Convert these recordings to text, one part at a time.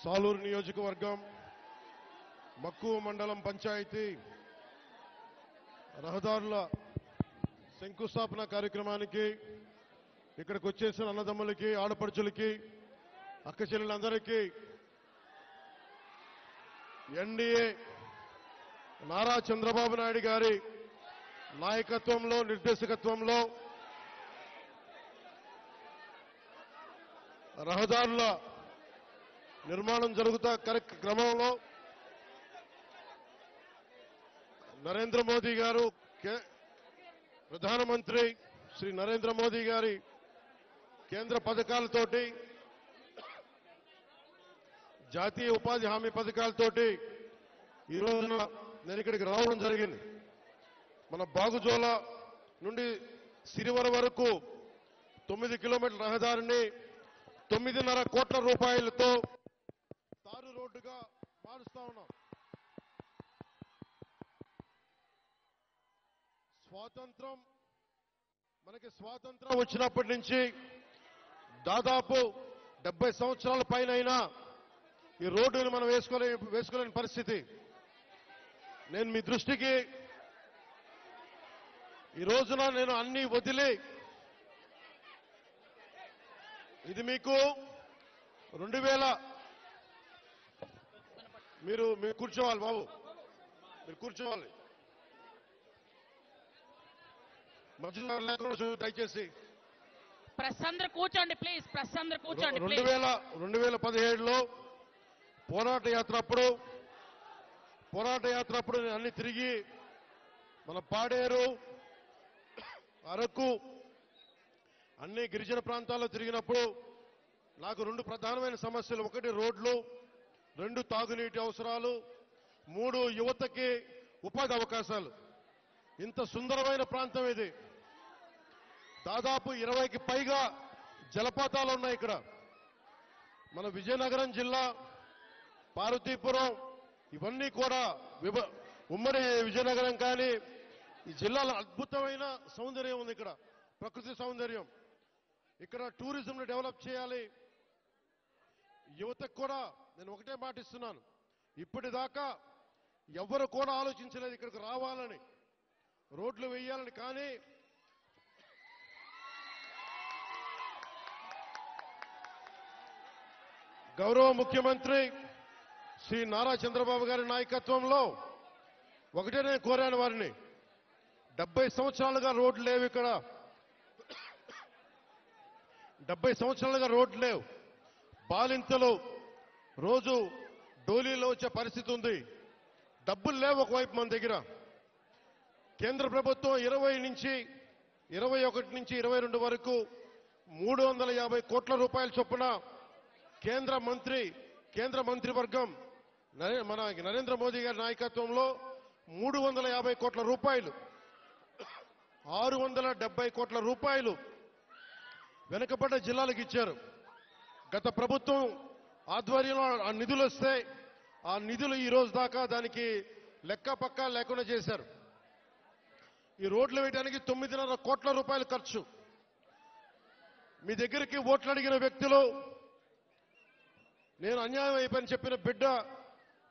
సాలూరు నియోజకవర్గం మక్కువ మండలం పంచాయతీ రహదారుల శంకుస్థాపన కార్యక్రమానికి ఇక్కడికి వచ్చేసిన అన్నదమ్ములకి ఆడపడుచులకి అక్క చెల్లెలందరికీ ఎన్డీఏ నారా చంద్రబాబు నాయుడు గారి నాయకత్వంలో నిర్దేశకత్వంలో రహదారుల నిర్మాణం జరుగుతా క్రమంలో నరేంద్ర మోదీ గారు ప్రధానమంత్రి శ్రీ నరేంద్ర మోదీ గారి కేంద్ర పథకాలతోటి జాతీయ ఉపాధి హామీ పథకాలతోటి ఈ రోజున నేను ఇక్కడికి రావడం జరిగింది. మన బాగుజోల నుండి సిరివర వరకు 9 కిలోమీటర్ల రహదారిని 9.5 కోట్ల రూపాయలతో తారు రోడ్డుగా మారుస్తా ఉన్నాం. మనకి స్వాతంత్రం వచ్చినప్పటి నుంచి దాదాపు 70 సంవత్సరాల పైన ఈ రోడ్డుని మనం వేసుకోలేని పరిస్థితి. నేను మీ దృష్టికి ఈ రోజున నేను అన్ని వదిలి ఇది మీకు 2000 మీరు కూర్చోవాలి బాబు, మీరు కూర్చోవాలి. మధ్యలో లేకుండా దయచేసి ప్రెస్ అందరూ కూర్చోండి ప్లీజ్. ప్రెస్ అందరూ కూర్చోండి. 2017లో పోరాట యాత్ర అప్పుడు నేను అన్ని తిరిగి మన పాడేరు అరకు అన్ని గిరిజన ప్రాంతాల్లో తిరిగినప్పుడు నాకు 2 ప్రధానమైన సమస్యలు. 1 రోడ్లు, 2 తాగునీటి అవసరాలు, 3 యువతకి ఉపాధి అవకాశాలు. ఇంత సుందరమైన ప్రాంతం ఇది. దాదాపు 20కి పైగా జలపాతాలు ఉన్నాయి ఇక్కడ. మన విజయనగరం జిల్లా పార్వతీపురం ఇవన్నీ కూడా ఉమ్మడి విజయనగరం కానీ ఈ జిల్లాలో అద్భుతమైన సౌందర్యం ఉంది. ఇక్కడ ప్రకృతి సౌందర్యం. ఇక్కడ టూరిజంను డెవలప్ చేయాలి. యువతకు కూడా నేను ఒకటే మాట ఇస్తున్నాను, ఇప్పటిదాకా ఎవరు కూడా ఆలోచించలేదు ఇక్కడికి రావాలని, రోడ్లు వేయాలని. కానీ గౌరవ ముఖ్యమంత్రి శ్రీ నారా చంద్రబాబు గారి నాయకత్వంలో ఒకటే నేను కోరాను వారిని, 70 సంవత్సరాలుగా రోడ్లు లేవు ఇక్కడ. 70 సంవత్సరాలుగా రోడ్లు లేవు. బాలింతలు రోజు డోలీలో వచ్చే పరిస్థితి ఉంది. డబ్బులు లేవు ఒకవైపు మన దగ్గర. కేంద్ర ప్రభుత్వం 21 నుంచి 22 వరకు 350 కోట్ల రూపాయల చొప్పున కేంద్ర మంత్రివర్గం మన నరేంద్ర మోదీ గారి నాయకత్వంలో 350 కోట్ల రూపాయలు, 670 కోట్ల రూపాయలు వెనుకబడ్డ జిల్లాలకు ఇచ్చారు. గత ప్రభుత్వం ఆధ్వర్యంలో ఆ నిధులు వస్తే ఆ నిధులు ఈ రోజు దాకా దానికి లెక్క పక్క లేకుండా చేశారు. ఈ రోడ్లు వేయడానికి 9.5 కోట్ల రూపాయలు ఖర్చు. మీ దగ్గరికి ఓట్లు అడిగిన వ్యక్తులు నేను అన్యాయం అయిపోయిన చెప్పిన బిడ్డ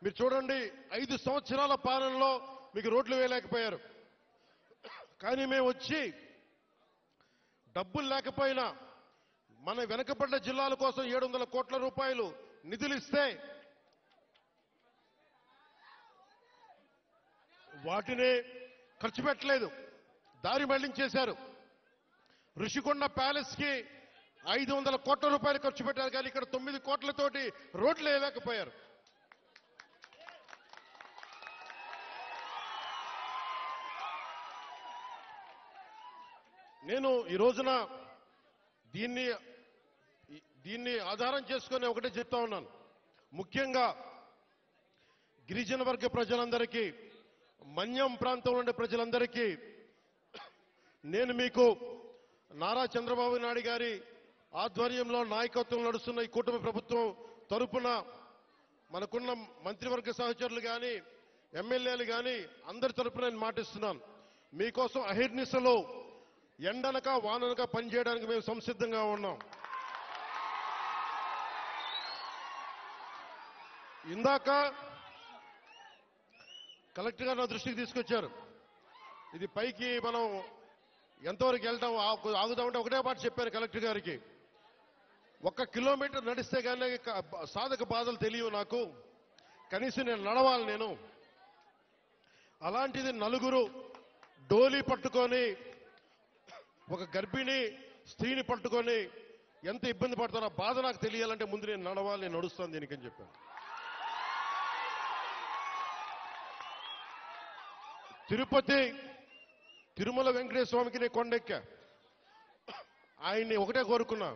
మీరు చూడండి, 5 సంవత్సరాల పాలనలో మీకు రోడ్లు వేయలేకపోయారు. కానీ మేము వచ్చి డబ్బులు లేకపోయినా మన వెనకబడ్డ జిల్లాల కోసం 700 కోట్ల రూపాయలు నిధులు ఇస్తే వాటిని ఖర్చు పెట్టలేదు, దారి మళ్లించేశారు. ఋషికొండ ప్యాలెస్ కి 500 కోట్ల రూపాయలు ఖర్చు పెట్టారు. కానీ ఇక్కడ 9 కోట్లతోటి రోడ్లు వేయలేకపోయారు. నేను ఈ రోజున దీన్ని ఆధారం చేసుకుని ఒకటే చెప్తా ఉన్నాను. ముఖ్యంగా గిరిజన వర్గ ప్రజలందరికీ, మన్యం ప్రాంతంలో ఉండే ప్రజలందరికీ నేను మీకు నారా చంద్రబాబు నాయుడు గారి ఆధ్వర్యంలో నాయకత్వం నడుస్తున్న ఈ కూటమి ప్రభుత్వం తరపున మనకున్న మంత్రివర్గ సహచరులు కానీ ఎమ్మెల్యేలు కానీ అందరి తరపున నేను మాటిస్తున్నాను. మీకోసం అహిర్నిశలో ఎండనక వాననక పనిచేయడానికి మేము సంసిద్ధంగా ఉన్నాం. ఇందాక కలెక్టర్ గారు నా దృష్టికి తీసుకొచ్చారు. ఇది పైకి మనం ఎంతవరకు వెళ్తాం ఆగుదామంటే ఒకటే మాట చెప్పాను కలెక్టర్ గారికి. 1 కిలోమీటర్ నడిస్తే కానీ సాధక బాధలు తెలియవు నాకు, కనీసం నేను నడవాలి నేను. అలాంటిది నలుగురు డోలీ పట్టుకొని ఒక గర్భిణీ స్త్రీని పట్టుకొని ఎంత ఇబ్బంది పడతారో ఆ బాధ నాకు తెలియాలంటే ముందు నేను నడవాలి, నేను నడుస్తాను దీనికని చెప్పాను. తిరుమల వెంకటేశ్వర స్వామికి నేను కొండెక్కా. ఆయన్ని ఒకటే కోరుకున్నా,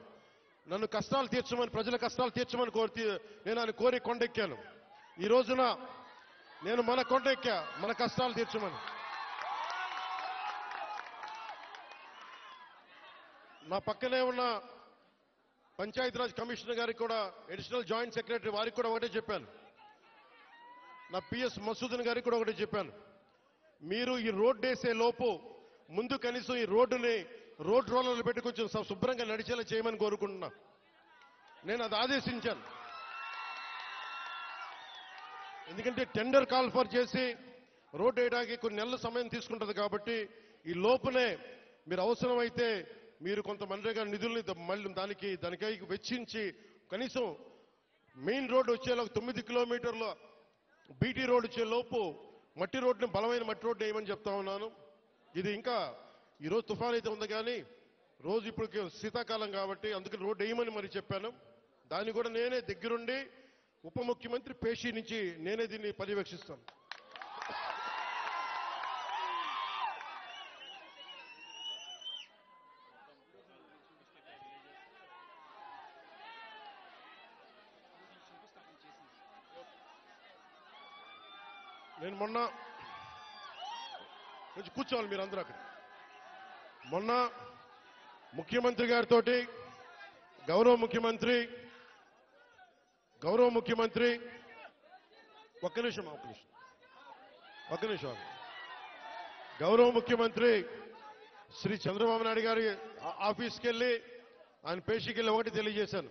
నన్ను కష్టాలు తీర్చమని, ప్రజల కష్టాలు తీర్చమని నేను ఆయన కోరి కొండెక్కాను. ఈ రోజున నేను మన కొండెక్కా, మన కష్టాలు తీర్చమని. నా పక్కనే ఉన్న పంచాయతీరాజ్ కమిషనర్ గారికి కూడా, అడిషనల్ జాయింట్ సెక్రటరీ వారికి కూడా ఒకటే చెప్పాను. నా పిఎస్ మసూదన్ గారికి కూడా ఒకటే చెప్పాను. మీరు ఈ రోడ్డు వేసే లోపు ముందు కనీసం ఈ రోడ్డుని రోడ్ రోలర్లు పెట్టి కొంచెం శుభ్రంగా నడిచేలా చేయమని కోరుకుంటున్నా. నేను అది ఆదేశించాను. ఎందుకంటే టెండర్ కాల్ ఫర్ చేసి రోడ్డు వేయడానికి కొన్ని నెలల సమయం తీసుకుంటుంది కాబట్టి ఈ లోపునే మీరు అవసరమైతే మీరు కొంత మనరేగా నిధుల్ని మళ్ళీ దానికై వెచ్చించి కనీసం మెయిన్ రోడ్డు వచ్చేలా 9 కిలోమీటర్ల బీటీ రోడ్డు వచ్చే లోపు మట్టి రోడ్డుని, బలమైన మట్టి రోడ్డు వేయమని చెప్తా ఉన్నాను. ఇది ఇంకా ఈరోజు తుఫాన్ అయితే ఉంది కానీ రోజు ఇప్పుడు శీతాకాలం కాబట్టి అందుకని రోడ్డు వేయమని మరి చెప్పాను. దాన్ని కూడా నేనే దగ్గరుండి ఉప ముఖ్యమంత్రి పేషి నుంచి నేనే దీన్ని పర్యవేక్షిస్తాను. నేను మొన్న కొంచెం కూర్చోవాలి మీరు అందరూ అక్కడ. మొన్న ముఖ్యమంత్రి గారితో గౌరవ ముఖ్యమంత్రి ఒక్క నిమిషం గౌరవ ముఖ్యమంత్రి శ్రీ చంద్రబాబు నాయుడు గారి ఆఫీస్కి వెళ్ళి ఆయన పేషీకి వెళ్ళి ఒకటి తెలియజేశాను.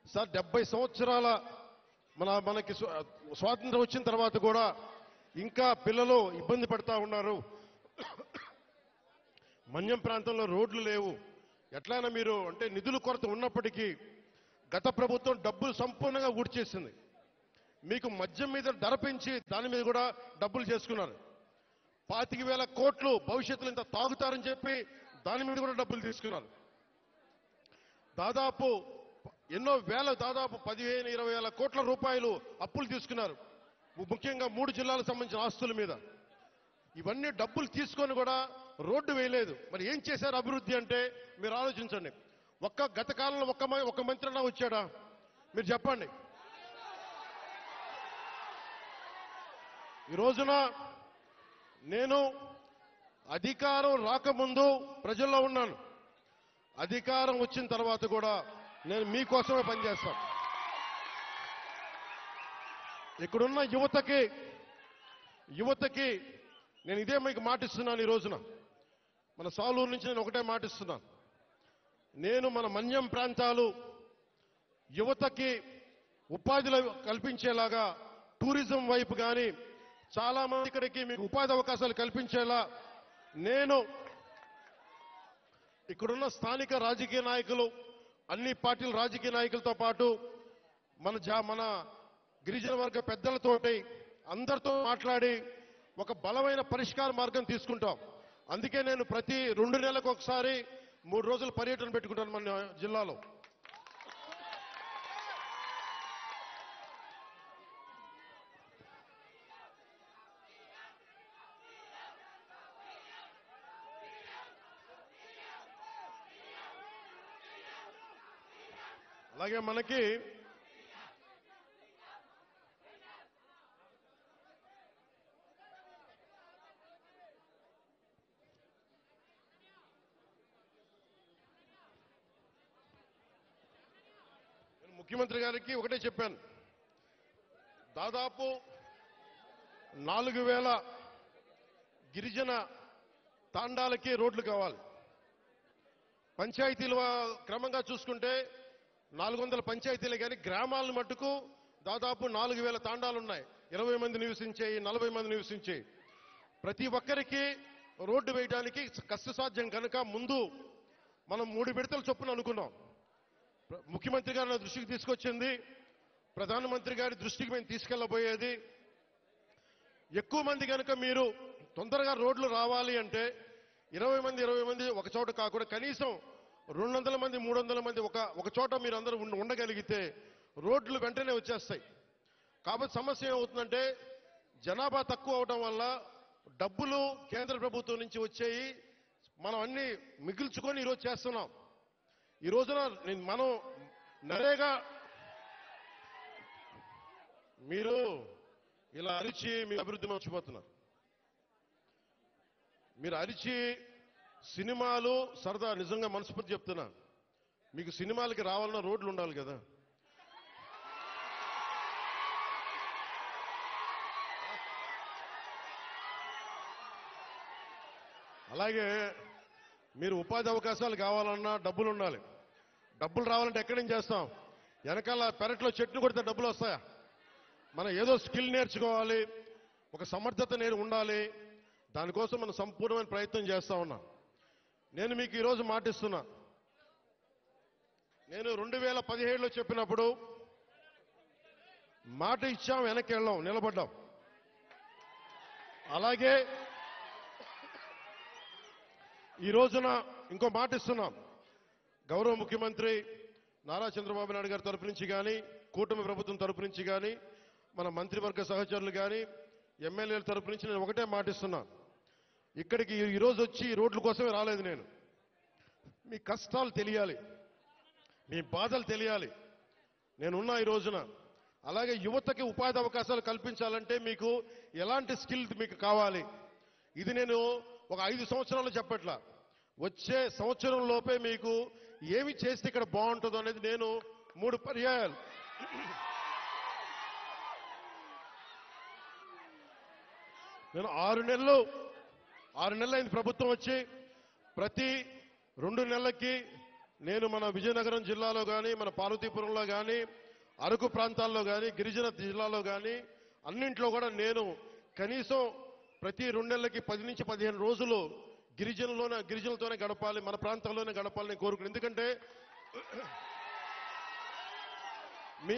సార్ 70 సంవత్సరాల మనకి స్వాతంత్రం వచ్చిన తర్వాత కూడా ఇంకా పిల్లలు ఇబ్బంది పడతా ఉన్నారు. మన్యం ప్రాంతంలో రోడ్లు లేవు. ఎట్లయినా మీరు అంటే నిధుల కొరత ఉన్నప్పటికీ గత ప్రభుత్వం డబ్బులు సంపూర్ణంగా ఊడ్చేసింది. మీకు మద్యం మీద ధర పెంచి దాని మీద కూడా డబ్బులు చేసుకున్నారు. 25,000 కోట్లు భవిష్యత్తులో ఇంత తాగుతారని చెప్పి దాని మీద కూడా డబ్బులు తీసుకున్నారు. దాదాపు ఎన్నో వేల, దాదాపు 15-20 కోట్ల రూపాయలు అప్పులు తీసుకున్నారు, ముఖ్యంగా 3 జిల్లాలకు సంబంధించిన ఆస్తుల మీద. ఇవన్నీ డబ్బులు తీసుకొని కూడా రోడ్డు వేయలేదు. మరి ఏం చేశారు అభివృద్ధి అంటే మీరు ఆలోచించండి. గత కాలంలో ఒక్క మంత్రి అన్నా వచ్చాడా మీరు చెప్పండి. ఈ రోజున నేను అధికారం రాకముందు ప్రజల్లో ఉన్నాను, అధికారం వచ్చిన తర్వాత కూడా నేను మీకోసమే పనిచేస్తాను. ఇక్కడున్న యువతకి నేను ఇదే మీకు మాటిస్తున్నాను. ఈ రోజున మన సాలూరు నుంచి నేను ఒకటే మాటిస్తున్నాను. నేను మన మన్యం ప్రాంతాలు యువతకి ఉపాధులు కల్పించేలాగా టూరిజం వైపు కానీ చాలా మంది ఇక్కడికి మీకు ఉపాధి అవకాశాలు కల్పించేలా నేను ఇక్కడున్న స్థానిక రాజకీయ నాయకులు, అన్ని పార్టీల రాజకీయ నాయకులతో పాటు మన గిరిజన వర్గ పెద్దలతోటి అందరితో మాట్లాడి ఒక బలమైన పరిష్కార మార్గం తీసుకుంటాం. అందుకే నేను ప్రతి 2 నెలలకు ఒకసారి 3 రోజుల పర్యటన పెట్టుకుంటాను మన జిల్లాలో. అలాగే మనకి ముఖ్యమంత్రి గారికి ఒకటే చెప్పాను, దాదాపు 4,000 గిరిజన తాండాలకి రోడ్లు కావాలి. పంచాయతీలు క్రమంగా చూసుకుంటే 400 పంచాయతీలే కానీ గ్రామాలను మట్టుకు దాదాపు 4,000 తాండాలు ఉన్నాయి. 20 మంది నివసించే 40 మంది నివసించే ప్రతి ఒక్కరికి రోడ్డు వేయడానికి కష్టసాధ్యం కనుక ముందు మనం 3 విడతల చొప్పున అనుకున్నాం. ముఖ్యమంత్రి గారి దృష్టికి తీసుకొచ్చింది, ప్రధానమంత్రి గారి దృష్టికి మేము తీసుకెళ్లబోయేది. ఎక్కువ మంది కనుక మీరు తొందరగా రోడ్లు రావాలి అంటే 20 మంది ఒక చోట కాకుండా కనీసం 200 మంది 300 మంది ఒక చోట మీరు అందరూ ఉండగలిగితే రోడ్లు వెంటనే వచ్చేస్తాయి. కాబట్టి సమస్య ఏమవుతుందంటే జనాభా తక్కువ అవడం వల్ల డబ్బులు కేంద్ర ప్రభుత్వం నుంచి వచ్చేయి మనం అన్ని మిగిల్చుకొని ఈరోజు చేస్తున్నాం. ఈ రోజున మనం నరేగా మీరు ఇలా అరిచి మీ అభివృద్ధి మర్చిపోతున్నారు. మీరు అరిచి సినిమాలు సరదా నిజంగా మనస్ఫూర్తి చెప్తున్నా, మీకు సినిమాలకి రావాలన్న రోడ్లు ఉండాలి కదా. అలాగే మీరు ఉపాధి అవకాశాలు కావాలన్నా డబ్బులు ఉండాలి. డబ్బులు రావాలంటే ఎక్కడి నుంచి చేస్తాం? వెనకాల పెరట్లో చెట్లు కొడితే డబ్బులు వస్తాయా? మనం ఏదో స్కిల్ నేర్చుకోవాలి, ఒక సమర్థత ఉండాలి. దానికోసం మనం సంపూర్ణమైన ప్రయత్నం చేస్తా ఉన్నాం. నేను మీకు ఈరోజు మాటిస్తున్నా, నేను 2017లో చెప్పినప్పుడు మాట ఇచ్చాం, వెనక్కి వెళ్ళాం, నిలబడ్డాం. అలాగే ఈ రోజున ఇంకో మాట ఇస్తున్నాం. గౌరవ ముఖ్యమంత్రి నారా చంద్రబాబు నాయుడు గారి తరపు నుంచి కానీ, కూటమి ప్రభుత్వం తరపు నుంచి కానీ, మన మంత్రివర్గ సహచరులు కానీ, ఎమ్మెల్యేల తరపు నుంచి నేను ఒకటే మాటిస్తున్నా. ఇక్కడికి ఈరోజు వచ్చి రోడ్ల కోసమే రాలేదు నేను. మీ కష్టాలు తెలియాలి, మీ బాధలు తెలియాలి. నేనున్నా ఈ రోజున. అలాగే యువతకి ఉపాధి అవకాశాలు కల్పించాలంటే మీకు ఎలాంటి స్కిల్ మీకు కావాలి, ఇది నేను ఒక 5 సంవత్సరాలు చెప్పట్లా. వచ్చే సంవత్సరం లోపే మీకు ఏమి చేస్తే ఇక్కడ బాగుంటుందో అనేది నేను 3 పర్యాయాలు నేను 6 నెలలు అయింది ప్రభుత్వం వచ్చి. ప్రతి 2 నెలలకి నేను మన విజయనగరం జిల్లాలో కానీ, మన పార్వతీపురంలో కానీ, అరకు ప్రాంతాల్లో కానీ, గిరిజన జిల్లాలో కానీ అన్నింట్లో కూడా నేను కనీసం ప్రతి 2 నెలలకి 10 నుంచి 15 రోజులు గిరిజనులతోనే గడపాలి, మన ప్రాంతంలోనే గడపాలని కోరుకున్నాను. ఎందుకంటే మీ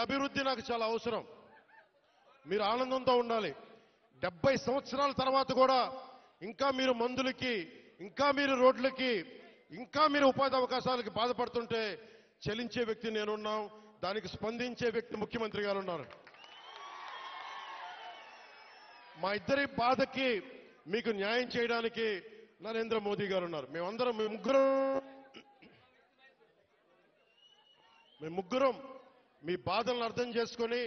అభివృద్ధి నాకు చాలా అవసరం. మీరు ఆనందంతో ఉండాలి. 70 సంవత్సరాల తర్వాత కూడా ఇంకా మీరు మందులకి, ఇంకా మీరు రోడ్లకి, ఇంకా మీరు ఉపాధి అవకాశాలకి బాధపడుతుంటే చలించే వ్యక్తి నేనున్నాం, దానికి స్పందించే వ్యక్తి ముఖ్యమంత్రి గారు ఉన్నారు. మా ఇద్దరి బాధకి మీకు న్యాయం చేయడానికి నరేంద్ర మోదీ గారు ఉన్నారు. మేము ముగ్గురం మీ బాధలను అర్థం చేసుకొని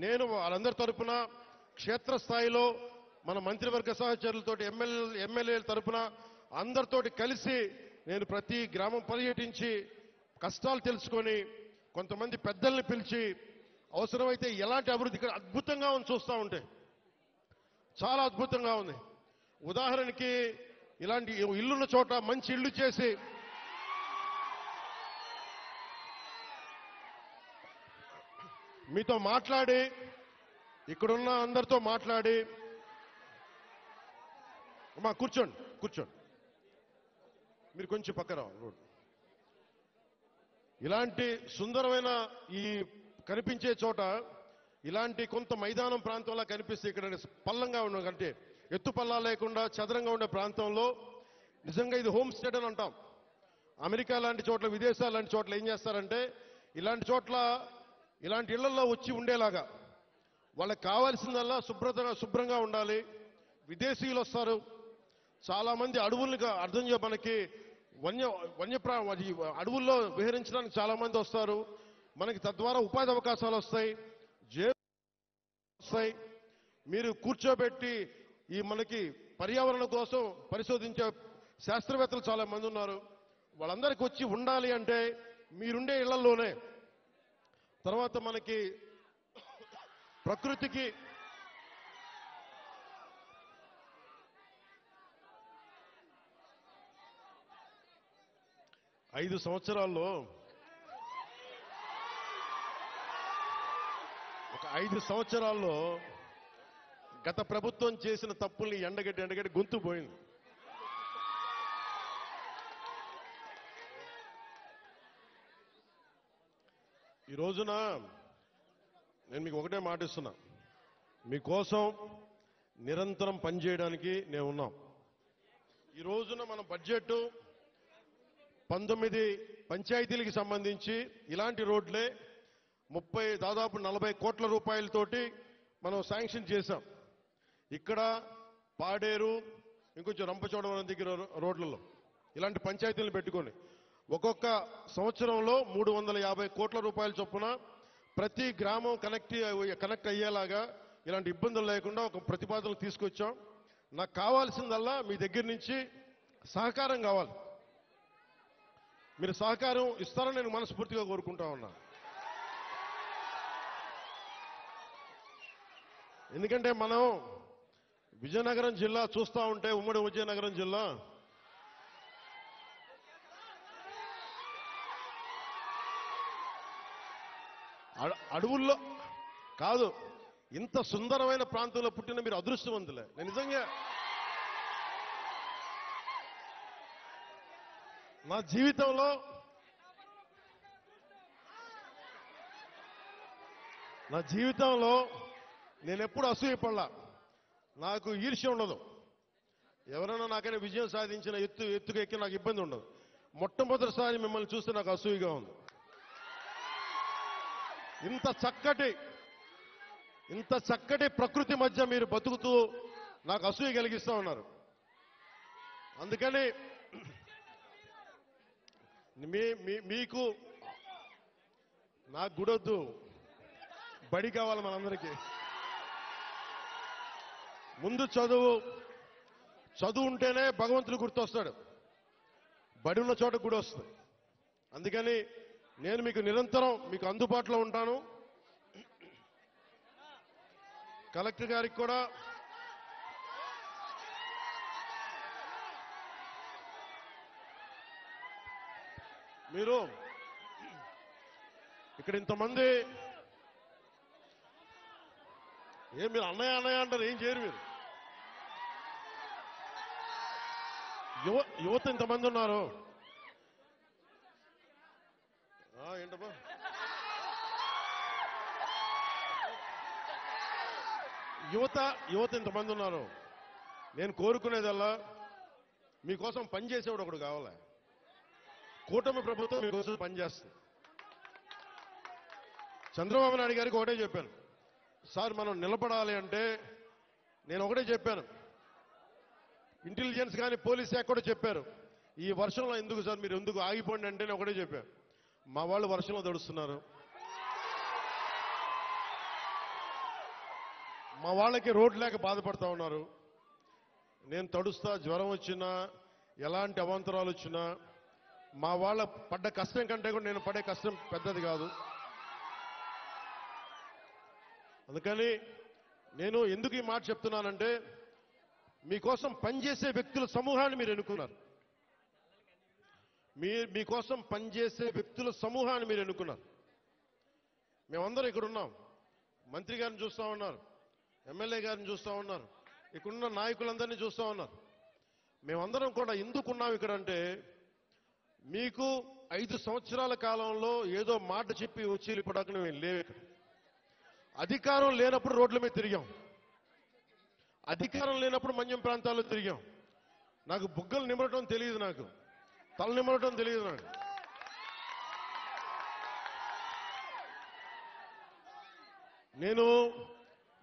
నేను వాళ్ళందరి తరపున క్షేత్రస్థాయిలో మన మంత్రివర్గ సహచరులతో ఎమ్మెల్యేల తరపున అందరితోటి కలిసి నేను ప్రతి గ్రామం పర్యటించి కష్టాలు తెలుసుకొని కొంతమంది పెద్దల్ని పిలిచి అవసరమైతే ఎలాంటి అభివృద్ధి ఇక్కడ అద్భుతంగా ఉంది. చూస్తూ ఉంటే చాలా అద్భుతంగా ఉంది. ఉదాహరణకి ఇలాంటి ఇల్లున్న చోట మంచి ఇల్లు చేసి మీతో మాట్లాడి, ఇక్కడున్న అందరితో మాట్లాడి, అమ్మా కూర్చోండి మీరు కొంచెం పక్కన రోడ్. ఇలాంటి సుందరమైన ఈ కనిపించే చోట ఇలాంటి కొంత మైదానం ప్రాంతంలో కనిపిస్తే ఇక్కడ పల్లంగా ఉన్న కంటే ఎత్తు పల్లా లేకుండా చదరంగా ఉండే ప్రాంతంలో నిజంగా ఇది హోమ్ స్టేట్ అని అంటాం. అమెరికా లాంటి చోట్ల, విదేశాలు లాంటి చోట్ల ఏం చేస్తారంటే ఇలాంటి చోట్ల ఇలాంటి ఇళ్లలో వచ్చి ఉండేలాగా వాళ్ళకి కావాల్సిందల్లా శుభ్రంగా ఉండాలి. విదేశీయులు వస్తారు, చాలా మంది అడవులుగా అర్థం మనకి అడవుల్లో విహరించడానికి చాలా మంది వస్తారు. మనకి తద్వారా ఉపాధి అవకాశాలు వస్తాయి. మీరు కూర్చోబెట్టి ఈ మనకి పర్యావరణం కోసం పరిశోధించే శాస్త్రవేత్తలు చాలా మంది ఉన్నారు. వాళ్ళందరికీ వచ్చి ఉండాలి అంటే మీరుండే ఇళ్లలోనే. తర్వాత మనకి ప్రకృతికి 5 సంవత్సరాల్లో 5 సంవత్సరాల్లో గత ప్రభుత్వం చేసిన తప్పుల్ని ఎండగట్టి గొంతు పోయింది. ఈ రోజున నేను మీకు ఒకటే మాట ఇస్తున్నా, మీకోసం నిరంతరం పనిచేయడానికి నేను ఉన్నాం. ఈ రోజున మన బడ్జెట్ 19 పంచాయతీలకు సంబంధించి ఇలాంటి రోడ్లే దాదాపు 40 కోట్ల రూపాయలతోటి మనం శాంక్షన్ చేశాం. ఇక్కడ పాడేరు, ఇంకొంచెం రంపచోడవరం దగ్గర రోడ్లలో ఇలాంటి పంచాయతీలను పెట్టుకొని ఒక్కొక్క సంవత్సరంలో 350 కోట్ల రూపాయల చొప్పున ప్రతి గ్రామం కనెక్ట్ అయ్యేలాగా ఇలాంటి ఇబ్బందులు లేకుండా ఒక ప్రతిపాదనలు తీసుకొచ్చాం. నాకు కావాల్సిందల్లా మీ దగ్గర నుంచి సహకారం కావాలి. మీరు సహకారం ఇస్తారని నేను మనస్ఫూర్తిగా కోరుకుంటా ఉన్నా. ఎందుకంటే మనం విజయనగరం జిల్లా చూస్తూ ఉంటే, ఉమ్మడి విజయనగరం జిల్లా అడవుల్లో కాదు, ఇంత సుందరమైన ప్రాంతంలో పుట్టిన మీరు అదృష్టవంతులే. నేను నిజంగా నా జీవితంలో నేను ఎప్పుడు అసూయపడలా. నాకు ఈర్ష్య ఉండదు. ఎవరైనా నాకైనా విజయం సాధించిన ఎత్తుకు ఎక్కి నాకు ఇబ్బంది ఉండదు. మొట్టమొదటిసారి మిమ్మల్ని చూస్తే నాకు అసూయగా ఉంది. ఇంత చక్కటి ప్రకృతి మధ్య మీరు బతుకుతూ నాకు అసూయ కలిగిస్తా ఉన్నారు. అందుకని మీకు నాకు గుడొద్దు, బడి కావాలి మనందరికీ. ముందు చదువు ఉంటేనే భగవంతుడు గుర్తొస్తాడు, బడి ఉన్న చోట గుడి వస్తుంది. అందుకని నేను మీకు నిరంతరం మీకు అందుబాటులో ఉంటాను. కలెక్టర్ గారికి కూడా మీరు ఇక్కడ ఇంతమంది మీరు అన్నయ్య అంటారు, ఏం చేయరు మీరు. యువత ఇంతమంది ఉన్నారు. ఏంటమ్మా యువత ఇంతమంది ఉన్నారు. నేను కోరుకునేదల్లా మీకోసం పనిచేసేవాడు ఒకడు కావాలి. కూటమి ప్రభుత్వం మీకోసం పనిచేస్తుంది. చంద్రబాబు నాయుడు గారికి ఒకటే చెప్పాను, సార్ మనం నిలబడాలి అంటే నేను ఒకటే చెప్పాను. ఇంటెలిజెన్స్ కానీ పోలీస్ శాఖ కూడా చెప్పారు, ఈ వర్షంలో ఎందుకు సార్ మీరు ఎందుకు ఆగిపోండి అంటే నేను ఒకటే చెప్పాను. మా వాళ్ళు వర్షంలో తడుస్తున్నారు, మా వాళ్ళకి రోడ్ లేక బాధపడతా ఉన్నారు. నేను తడుస్తా, జ్వరం వచ్చినా ఎలాంటి అవాంతరాలు వచ్చినా మా వాళ్ళ పడ్డ కష్టం కంటే కూడా నేను పడే కష్టం పెద్దది కాదు. అందుకని నేను ఎందుకు ఈ మాట చెప్తున్నానంటే, మీకోసం పనిచేసే వ్యక్తుల సమూహాన్ని మీరు ఎన్నుకున్నారు. మీకోసం పనిచేసే వ్యక్తుల సమూహాన్ని మీరు ఎన్నుకున్నారు. మేమందరం ఇక్కడ ఉన్నాం. మంత్రి గారిని చూస్తూ ఉన్నారు, ఎమ్మెల్యే గారిని చూస్తూ ఉన్నారు, ఇక్కడున్న నాయకులందరినీ చూస్తూ ఉన్నారు. మేమందరం కూడా ఎందుకున్నాం ఇక్కడ అంటే, మీకు 5 సంవత్సరాల కాలంలో ఏదో మాట చెప్పి వచ్చి వెళ్ళిపోవడానికి మేము లేవు. ఇక్కడ అధికారం లేనప్పుడు రోడ్ల మీద తిరిగాం, అధికారం లేనప్పుడు మన్యం ప్రాంతాల్లో తిరిగాం. నాకు బుగ్గలు నిమరటం తెలియదు, నాకు తల నిమరటం తెలియదు. నాకు నేను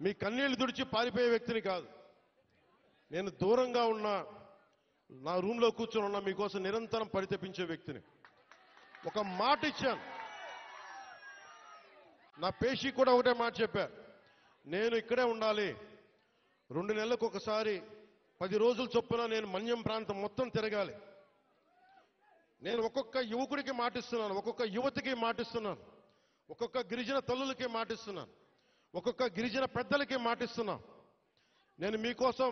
మీ కన్నీళ్లు తుడిచి పారిపోయే వ్యక్తిని కాదు. నేను దూరంగా ఉన్నా, నా రూమ్లో కూర్చొని ఉన్నా, మీకోసం నిరంతరం పరితపించే వ్యక్తిని. ఒక మాట ఇచ్చాను, నా పేషి కూడా ఒకటే మాట చెప్పా, నేను ఇక్కడే ఉండాలి, 2 నెలలకు ఒకసారి 10 రోజుల చొప్పున నేను మన్యం ప్రాంతం మొత్తం తిరగాలి. నేను ఒక్కొక్క యువకుడికి మాటిస్తున్నాను, ఒక్కొక్క యువతికి మాటిస్తున్నాను, ఒక్కొక్క గిరిజన తల్లులకి మాటిస్తున్నాను, ఒక్కొక్క గిరిజన పెద్దలకి మాటిస్తున్నాను. నేను మీకోసం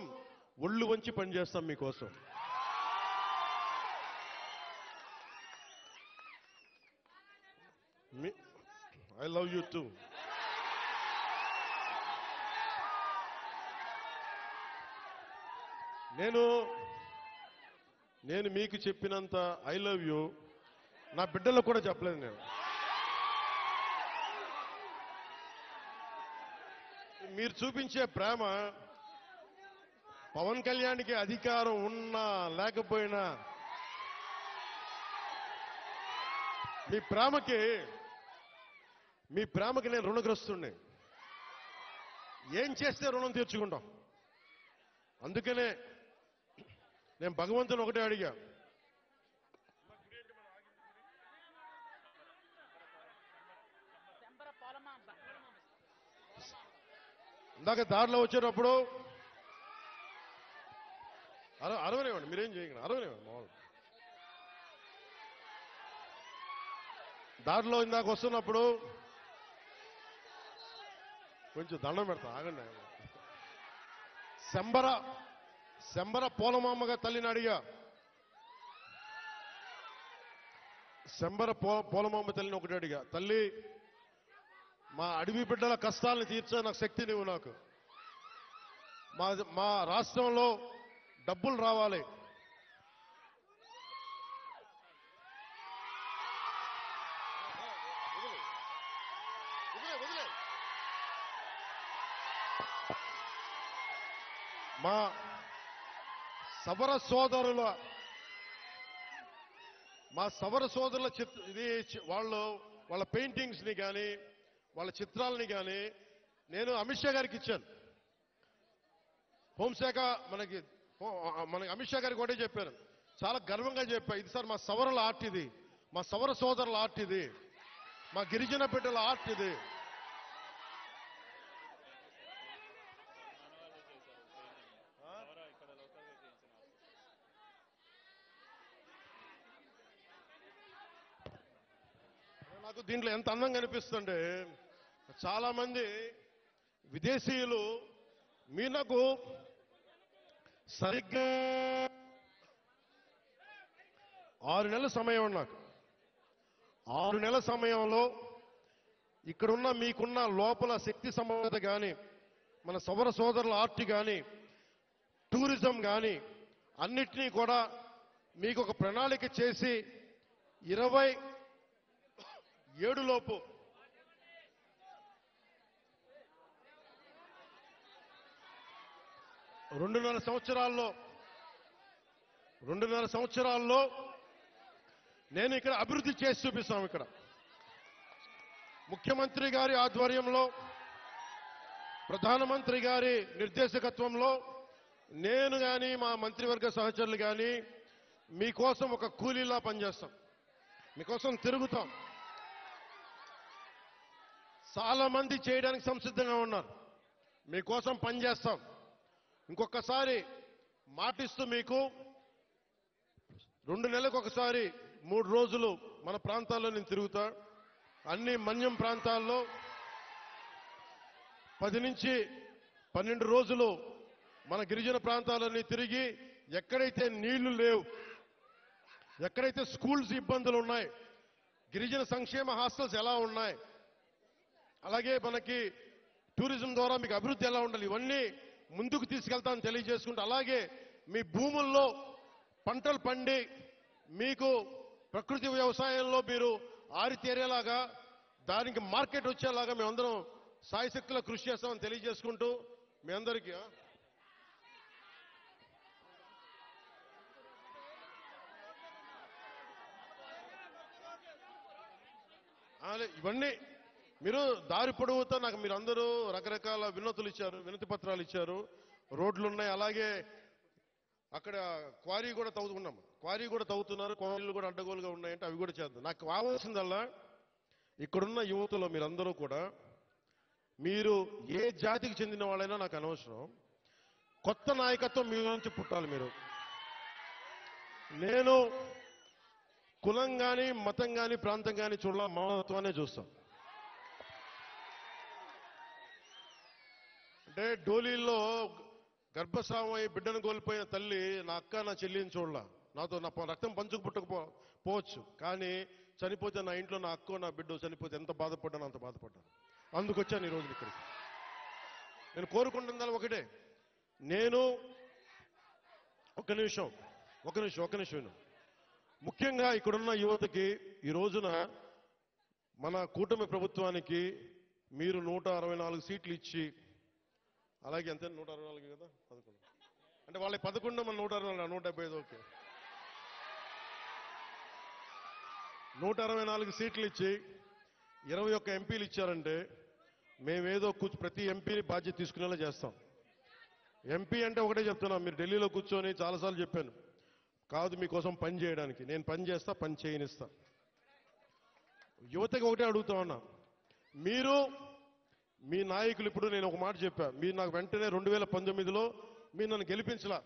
ఒళ్ళు వంచి పనిచేస్తాం. మీకోసం ఐ లవ్ యూ టూ. నేను నేను మీకు చెప్పినంత ఐ లవ్ యూ నా బిడ్డలకు కూడా చెప్పలేదు నేను. మీరు చూపించే ప్రేమ పవన్ కళ్యాణ్కి అధికారం ఉన్నా లేకపోయినా మీ ప్రేమకి నేను రుణగ్రస్తుడిని. ఏం చేస్తే రుణం తీర్చుకుంటాం. అందుకనే నేను భగవంతుని ఒకటే అడిగా, ఇందాక దారిలో వచ్చేటప్పుడు అరవనివ్వండి, మీరేం చేయకండి, అరవనివ్వండి మామూలు. దారిలో ఇందాక వస్తున్నప్పుడు కొంచెం దండం పెడతా, ఆగండి. శంబర పోలమామగా తల్లిని అడిగా. శంబర పోలమామ తల్లిని ఒకటి అడిగా, తల్లి మా అడవి బిడ్డల కష్టాలను తీర్చే నాకు శక్తి నీవు నాకు. మా రాష్ట్రంలో డబ్బులు రావాలి. మా సవర సోదరుల వాళ్ళ పెయింటింగ్స్ ని కానీ వాళ్ళ చిత్రాలని కానీ నేను అమిత్ షా గారికి ఇచ్చాను. హోంశాఖ మనకి అమిత్ షా గారికి ఒకటే చెప్పాను, చాలా గర్వంగా చెప్పా, ఇది సార్ మా సవరల ఆర్ట్, ఇది మా సవర సోదరుల ఆర్ట్, ఇది మా గిరిజన బిడ్డల ఆర్ట్, ఇది. నాకు దీంట్లో ఎంత అందంగా అనిపిస్తుంటే, చాలా మంది విదేశీయులు మీనకు సరిగ్గా 6 నెలల సమయం, నాకు 6 నెలల సమయంలో ఇక్కడున్న మీకున్న లోపల శక్తి సమర్థత కానీ మన సౌర సోదరుల ఆర్ట్ కానీ టూరిజం కానీ అన్నిటినీ కూడా మీకు ఒక ప్రణాళిక చేసి 27 లోపు రెండున్నర సంవత్సరాల్లో నేను ఇక్కడ అభివృద్ధి చేసి చూపిస్తాం. ఇక్కడ ముఖ్యమంత్రి గారి ఆధ్వర్యంలో, ప్రధానమంత్రి గారి నిర్దేశకత్వంలో నేను కానీ మా మంత్రివర్గ సహచరులు కానీ మీకోసం ఒక కూలీలా పనిచేస్తాం, మీకోసం తిరుగుతాం. చాలా మంది చేయడానికి సంసిద్ధంగా ఉన్నారు, మీకోసం పనిచేస్తాం. ఇంకొకసారి మాటిస్తూ మీకు 2 నెలలకు ఒకసారి 3 రోజులు మన ప్రాంతాల్లో నేను తిరుగుతా. అన్ని మన్యం ప్రాంతాల్లో 10 నుంచి 12 రోజులు మన గిరిజన ప్రాంతాలన్నీ తిరిగి, ఎక్కడైతే నీళ్లు లేవు, ఎక్కడైతే స్కూల్స్ ఇబ్బందులు ఉన్నాయి, గిరిజన సంక్షేమ హాస్టల్స్ ఎలా ఉన్నాయి, అలాగే మనకి టూరిజం ద్వారా మీకు అభివృద్ధి ఎలా ఉండాలి, ఇవన్నీ ముందుకు తీసుకెళ్తామని తెలియజేసుకుంటూ, అలాగే మీ భూముల్లో పంటలు పండి మీకు ప్రకృతి వ్యవసాయంలో మీరు ఆరితేరేలాగా, దానికి మార్కెట్ వచ్చేలాగా మేమందరం సాయశక్తిలో కృషి చేస్తామని తెలియజేసుకుంటూ మీ అందరికీ ఇవన్నీ మీరు దారి పొడవుతా నాకు మీరందరూ రకరకాల వినతి పత్రాలు ఇచ్చారు. రోడ్లు ఉన్నాయి, అలాగే అక్కడ క్వారీ కూడా తవ్వుతున్నాం, క్వారీ కూడా తవ్వుతున్నారు, క్వారీలు కూడా అడ్డగోలుగా ఉన్నాయంటే అవి కూడా చేద్దాం. నాకు కావాల్సిందల్లా ఇక్కడున్న యువతలో మీరందరూ కూడా, మీరు ఏ జాతికి చెందిన వాళ్ళైనా నాకు అనవసరం, కొత్త నాయకత్వం మీ నుంచి పుట్టాలి. నేను కులం కానీ మతం కానీ ప్రాంతం కానీ చూడాల, మానవత్వాన్ని చూస్తాం. అంటే డోలీల్లో గర్భస్రావం అయి బిడ్డను కోల్పోయిన తల్లి నా అక్క నా చెల్లిని చూడాల, నాతో నా రక్తం పంచుకు పుట్టకపోవచ్చు, కానీ చనిపోతే నా ఇంట్లో నా అక్కో నా బిడ్డ చనిపోతే ఎంత బాధపడ్డానో అంత బాధపడ్డాను. అందుకొచ్చాను ఈ రోజు ఇక్కడికి. నేను కోరుకుంటున్నా ఒకటే, నేను ఒక్క నిమిషం విను. ముఖ్యంగా ఇక్కడున్న యువతకి ఈ రోజున మన కూటమి ప్రభుత్వానికి మీరు 164 సీట్లు ఇచ్చి, అలాగే ఎంత 164 కదా 11 అంటే వాళ్ళ 11 మన 164 175 ఓకే 164 సీట్లు ఇచ్చి 21 ఎంపీలు ఇచ్చారంటే మేమేదో ప్రతి ఎంపీని బాధ్యత తీసుకునేలా చేస్తాం. ఎంపీ అంటే ఒకటే చెప్తున్నాం, మీరు ఢిల్లీలో కూర్చొని చాలాసార్లు చెప్పాను, కాదు మీకోసం పని చేయడానికి. నేను పని చేస్తా, పని చేయనిస్తా. యువతకి ఒకటే అడుగుతా ఉన్నా, మీరు మీ నాయకులు, ఇప్పుడు నేను ఒక మాట చెప్పా, మీరు నాకు వెంటనే 2019లో మీరు నన్ను గెలిపించలా,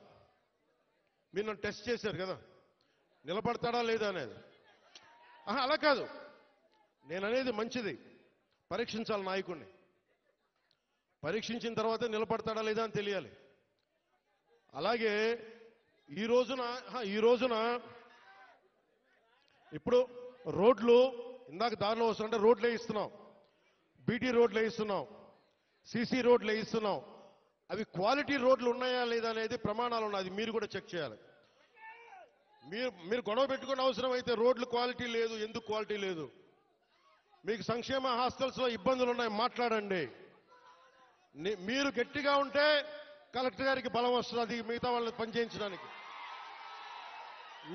మీరు నన్ను టెస్ట్ చేశారు కదా, నిలబడతాడా లేదా అనేది. అలా కాదు, నేను అనేది మంచిది, పరీక్షించాలి నాయకుడిని. పరీక్షించిన తర్వాత నిలబడతాడా లేదా అని తెలియాలి. అలాగే ఈ రోజున ఇప్పుడు రోడ్లు, ఇందాక దారిలో వస్తుంటే రోడ్లు వేయిస్తున్నాం, బీటీ రోడ్లు వేయిస్తున్నాం, సీసీ రోడ్లు వేయిస్తున్నాం. అవి క్వాలిటీ రోడ్లు ఉన్నాయా లేదా అనేది ప్రమాణాలు ఉన్నాయి, అది మీరు కూడా చెక్ చేయాలి. మీరు గొడవ పెట్టుకునే అవసరం అయితే రోడ్లు క్వాలిటీ లేదు, ఎందుకు క్వాలిటీ లేదు, మీకు సంక్షేమ హాస్టల్స్ లో ఇబ్బందులు ఉన్నాయి, మాట్లాడండి. మీరు గట్టిగా ఉంటే కలెక్టర్ గారికి బలం వస్తుంది మిగతా వాళ్ళని పనిచేయించడానికి.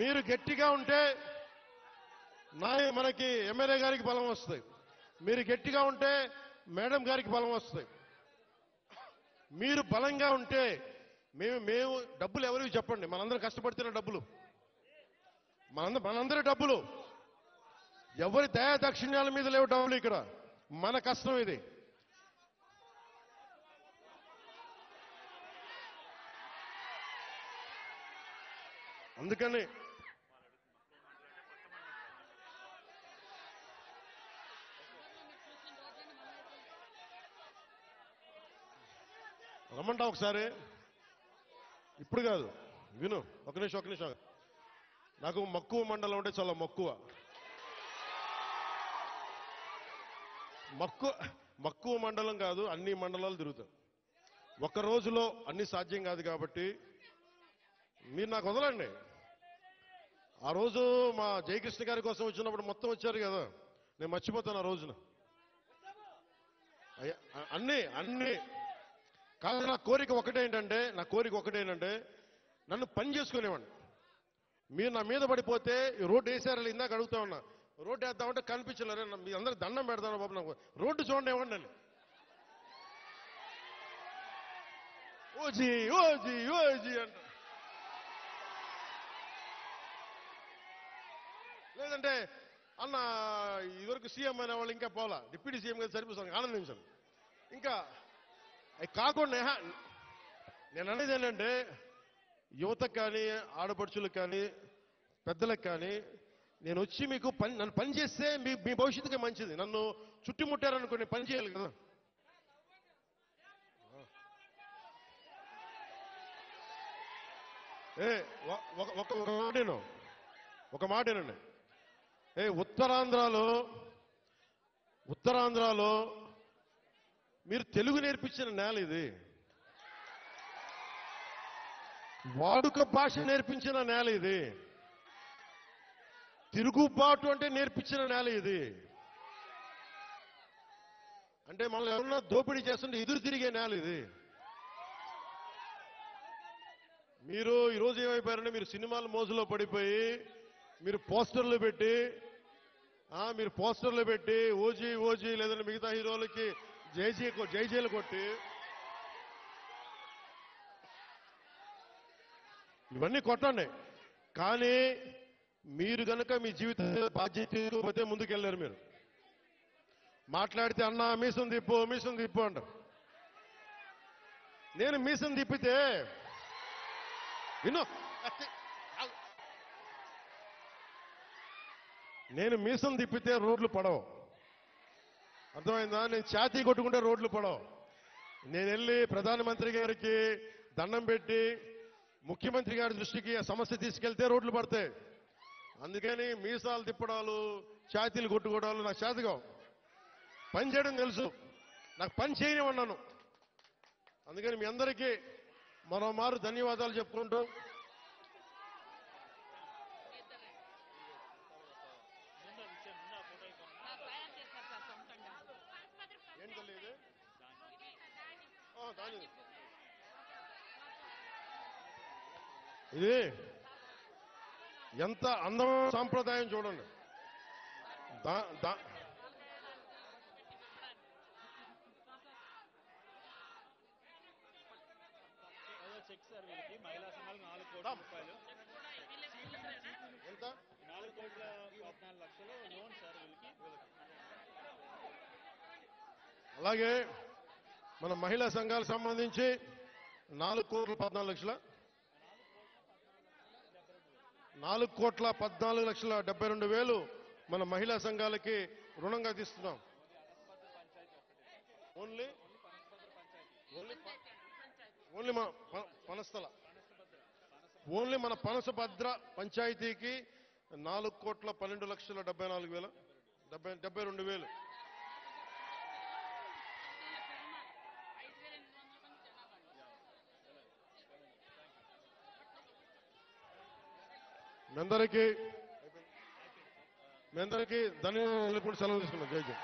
మీరు గట్టిగా ఉంటే మనకి ఎమ్మెల్యే గారికి బలం వస్తుంది. మీరు గట్టిగా ఉంటే మేడం గారికి బలం వస్తుంది. మీరు బలంగా ఉంటే మేము డబ్బులు ఎవరికి చెప్పండి, మనందరం కష్టపడుతున్న డబ్బులు, మనందరి డబ్బులు, ఎవరి దయా దక్షిణ్యాల మీద లేవు డబ్బులు, ఇక్కడ మన కష్టం ఇది. అందుకని రమ్మంటా ఒకసారి, ఇప్పుడు కాదు, విను, ఒక నిమిషం. నాకు మక్కువ మండలం అంటే చాలా మక్కువ మండలం కాదు, అన్ని మండలాలు తిరుగుతాం. ఒక్క రోజులో అన్ని సాధ్యం కాదు కాబట్టి మీరు నాకు వదలండి. ఆ రోజు మా జయకృష్ణ గారి కోసం వచ్చినప్పుడు మొత్తం వచ్చారు కదా, నేను మర్చిపోతాను ఆ రోజున. అన్ని కాదు, నా కోరిక ఒకటేంటంటే నన్ను పని చేసుకునేవాడిని. మీరు నా మీద పడిపోతే రోడ్డు వేసారని ఇందాక అడుగుతా ఉన్నా, రోడ్డు వేద్దామంటే కనిపించలేరు, మీ అందరూ దండం పెడతాను బాబు, నాకు రోడ్డు చూడండి ఇవ్వండి అని. ఓజీ అంట, లేదంటే అన్న ఇదివరకు సీఎం అనే వాళ్ళు ఇంకా పోలా, డిప్యూటీ సీఎం గారు సరిపోతాను, ఆనందించాను. ఇంకా అవి కాకుండా నేను అనేది ఏంటంటే, యువతకు కానీ, ఆడపడుచులకు కానీ, పెద్దలకు కానీ, నేను వచ్చి మీకు నన్ను పని చేస్తే మీ భవిష్యత్తుకే మంచిది. నన్ను చుట్టుముట్టారనుకోండి, పని చేయాలి కదా. ఒక మాటేనండి, ఉత్తరాంధ్రలో మీరు తెలుగు నేర్పించిన నేల ఇది, వాడుక భాష నేర్పించిన నేల ఇది, తిరుగుబాటు అంటే నేర్పించిన నేల ఇది. అంటే మనల్ని ఎవరన్నా దోపిడీ చేస్తుంటే ఎదురు తిరిగే నేల ఇది. మీరు ఈరోజు ఏమైపోయారంటే, మీరు సినిమాల మోజులో పడిపోయి మీరు పోస్టర్లు పెట్టి ఓజీ లేదంటే మిగతా హీరోలకి జైజీలు కొట్టి ఇవన్నీ కొట్టండి. కానీ మీరు గనక మీ జీవిత బాధ్యత తీసుకోకపోతే ముందుకెళ్ళారు. మీరు మాట్లాడితే అన్నా మీసం తిప్పు అంటారు. నేను మీసం తిప్పితే రోడ్లు పడవు, అర్థమైందా? నేను ఛాతీ కొట్టుకుంటే రోడ్లు పడవు. నేను వెళ్ళి ప్రధానమంత్రి గారికి దండం పెట్టి ముఖ్యమంత్రి గారి దృష్టికి ఆ సమస్య తీసుకెళ్తే రోడ్లు పడతాయి. అందుకని మీసాలు తిప్పడాలు, ఛాతీలు కొట్టుకోవడాలు నాకు చేతగావు. పని చేయడం తెలుసు, నాకు పని చేయనివన్నాను. అందుకని మీ అందరికీ మరోమారు ధన్యవాదాలు చెప్పుకుంటూ ఇది ఎంత అందమైన సాంప్రదాయం చూడండి. దా- దా- చెక్ సార్ వీళ్ళకి మహిళా సంఘాలకు 4 కోట్ల రూపాయలు, ఎంత 4 కోట్ల 14 లక్షలు లోన్ సార్ వీళ్ళకి. అలాగే మన మహిళా సంఘాలకు సంబంధించి 4,14,00,000 4,14,72,000 మన మహిళా సంఘాలకి రుణంగా తీస్తున్నాం. ఓన్లీ ఓన్లీ మన పనస్థల ఓన్లీ మన పనసభద్ర పంచాయతీకి 4,12,74,000 మీ అందరికీ ధన్యవాదాలు. సెలవు తీసుకున్నాం. జై జై.